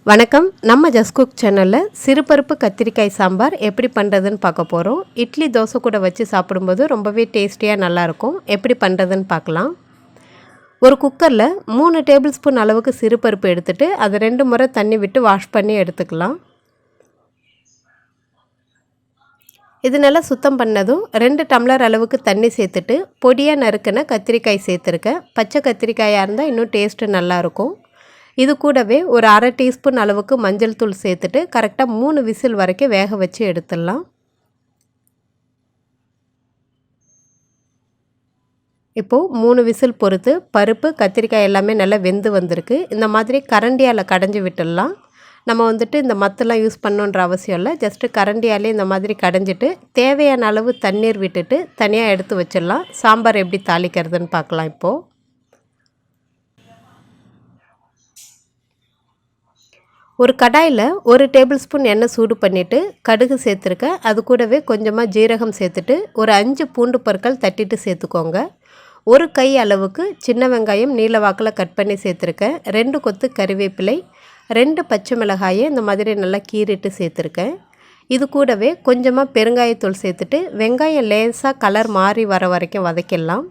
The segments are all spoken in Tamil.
வணக்கம். நம்ம ஜஸ்ட் குக் சேனலில் சிறுபருப்பு கத்திரிக்காய் சாம்பார் எப்படி பண்ணுறதுன்னு பார்க்க போகிறோம். இட்லி தோசை கூட வச்சு சாப்பிடும்போது ரொம்பவே டேஸ்டியாக நல்லாயிருக்கும். எப்படி பண்ணுறதுன்னு பார்க்கலாம். ஒரு குக்கரில் 3 டேபிள் ஸ்பூன் அளவுக்கு சிறுபருப்பு எடுத்துகிட்டு அதை 2 முறை தண்ணி விட்டு வாஷ் பண்ணி எடுத்துக்கலாம். இது நல்லா சுத்தம் பண்ணதும் 2 டம்ளர் அளவுக்கு தண்ணி சேர்த்துட்டு பொடியாக நறுக்கின கத்திரிக்காய் சேர்த்துருக்கேன். பச்சை கத்திரிக்காயாக இருந்தால் இன்னும் டேஸ்ட்டு நல்லாயிருக்கும். இது கூடவே ஒரு அரை டீஸ்பூன் அளவுக்கு மஞ்சள் தூள் சேர்த்துட்டு கரெக்டாக 3 விசில் வரைக்கும் வேக வச்சு எடுத்துடலாம். இப்போது 3 விசில் பொறுத்து பருப்பு கத்திரிக்காய் எல்லாமே நல்லா வெந்து வந்திருக்கு. இந்த மாதிரி கரண்டியால் கடைஞ்சி விட்டுடலாம். நம்ம இந்த மத்தெல்லாம் யூஸ் பண்ணணுன்ற அவசியம் இல்லை. ஜஸ்ட்டு கரண்டியாலே இந்த மாதிரி கடைஞ்சிட்டு தேவையான அளவு தண்ணீர் விட்டுட்டு தனியாக எடுத்து வச்சிடலாம். சாம்பார் எப்படி தாளிக்கிறதுன்னு பார்க்கலாம். இப்போது ஒரு கடாயில் 1 டேபிள் ஸ்பூன் எண்ணெய் சூடு பண்ணிவிட்டு கடுகு சேர்த்துருக்கேன். அது கூடவே கொஞ்சமாக ஜீரகம் சேர்த்துட்டு ஒரு 5 பூண்டு பற்கள் தட்டிட்டு சேர்த்துக்கோங்க. 1 கை அளவுக்கு சின்ன வெங்காயம் நீல வாக்கில் கட் பண்ணி சேர்த்துருக்கேன். 2 கொத்து கறிவேப்பிலை, 2 பச்சை மிளகாயை இந்த மாதிரி நல்லா கீறிட்டு சேர்த்துருக்கேன். இது கூடவே கொஞ்சமாக பெருங்காயத்தூள் சேர்த்துட்டு வெங்காயம் லேசாக கலர் மாறி வர வரைக்கும் வதக்கிடலாம்.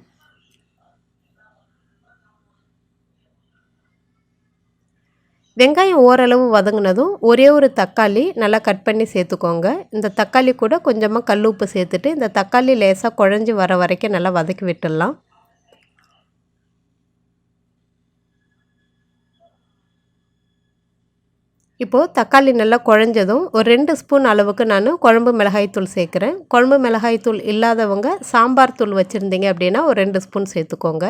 வெங்காயம் ஓரளவு வதங்கினதும் ஒரே ஒரு தக்காளி நல்லா கட் பண்ணி சேர்த்துக்கோங்க. இந்த தக்காளி கூட கொஞ்சமாக கல் உப்பு சேர்த்துட்டு இந்த தக்காளி லேசாக குழஞ்சி வர வரைக்கும் நல்லா வதக்கி விட்டுடலாம். இப்போது தக்காளி நல்லா குழஞ்சதும் ஒரு 2 ஸ்பூன் அளவுக்கு நான் குழம்பு மிளகாய்த்தூள் சேர்க்குறேன். குழம்பு மிளகாய்த்தூள் இல்லாதவங்க சாம்பார் தூள் வச்சுருந்தீங்க அப்படின்னா ஒரு 2 ஸ்பூன் சேர்த்துக்கோங்க.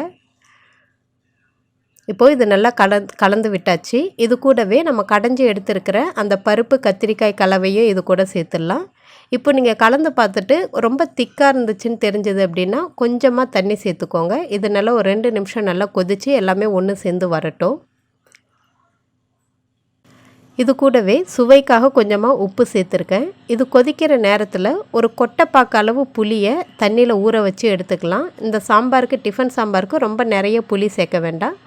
இப்போது இது நல்லா கலந்து விட்டாச்சு. இது கூடவே நம்ம கடைஞ்சி எடுத்துருக்கிற அந்த பருப்பு கத்திரிக்காய் கலவையும் இது கூட சேர்த்துடலாம். இப்போ நீங்கள் கலந்து பார்த்துட்டு ரொம்ப திக்காக இருந்துச்சுன்னு தெரிஞ்சது அப்படின்னா கொஞ்சமாக தண்ணி சேர்த்துக்கோங்க. இது நல்லா ஒரு 2 நிமிஷம் நல்லா கொதித்து எல்லாமே ஒன்று சேர்ந்து வரட்டும். இது கூடவே சுவைக்காக கொஞ்சமாக உப்பு சேர்த்துருக்கேன். இது கொதிக்கிற நேரத்தில் ஒரு கொட்டைப்பாக்கு அளவு புளியை தண்ணியில் ஊற வச்சு எடுத்துக்கலாம். இந்த சாம்பாருக்கு டிஃபன் சாம்பாருக்கு ரொம்ப நிறைய புளி சேர்க்க வேண்டாம்.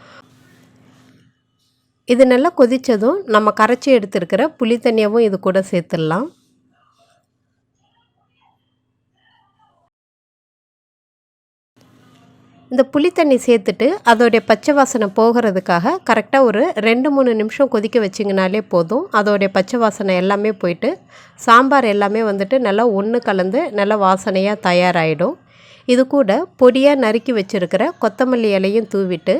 இது நல்லா கொதித்ததும் நம்ம கரைச்சி எடுத்துருக்கிற புளி தண்ணியாகவும் இது கூட சேர்த்துடலாம். இந்த புளி தண்ணி சேர்த்துட்டு அதோடைய பச்சை வாசனை போகிறதுக்காக கரெக்டாக ஒரு 2-3 நிமிஷம் கொதிக்க வச்சிங்கனாலே போதும். அதோடைய பச்சை வாசனை எல்லாமே போயிட்டு சாம்பார் எல்லாமே நல்லா ஒன்று கலந்து நல்லா வாசனையாக தயாராகிடும். இது கூட பொடியாக நறுக்கி வச்சுருக்கிற கொத்தமல்லி இலையும் தூவிட்டு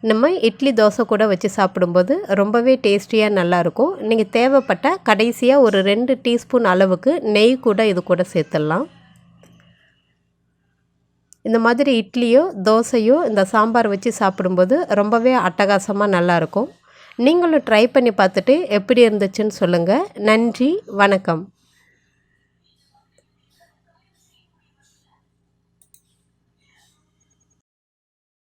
நம்ம இட்லி தோசை கூட வச்சு சாப்பிடும்போது ரொம்பவே டேஸ்டியாக நல்லாயிருக்கும். நீங்கள் தேவைப்பட்ட கடைசியாக ஒரு 2 டீஸ்பூன் அளவுக்கு நெய் கூட இது கூட சேர்த்துடலாம். இந்த மாதிரி இட்லியோ தோசையோ இந்த சாம்பார் வச்சு சாப்பிடும்போது ரொம்பவே அட்டகாசமாக நல்லாயிருக்கும். நீங்களும் ட்ரை பண்ணி பார்த்துட்டு எப்படி இருந்துச்சுன்னு சொல்லுங்கள். நன்றி, வணக்கம்.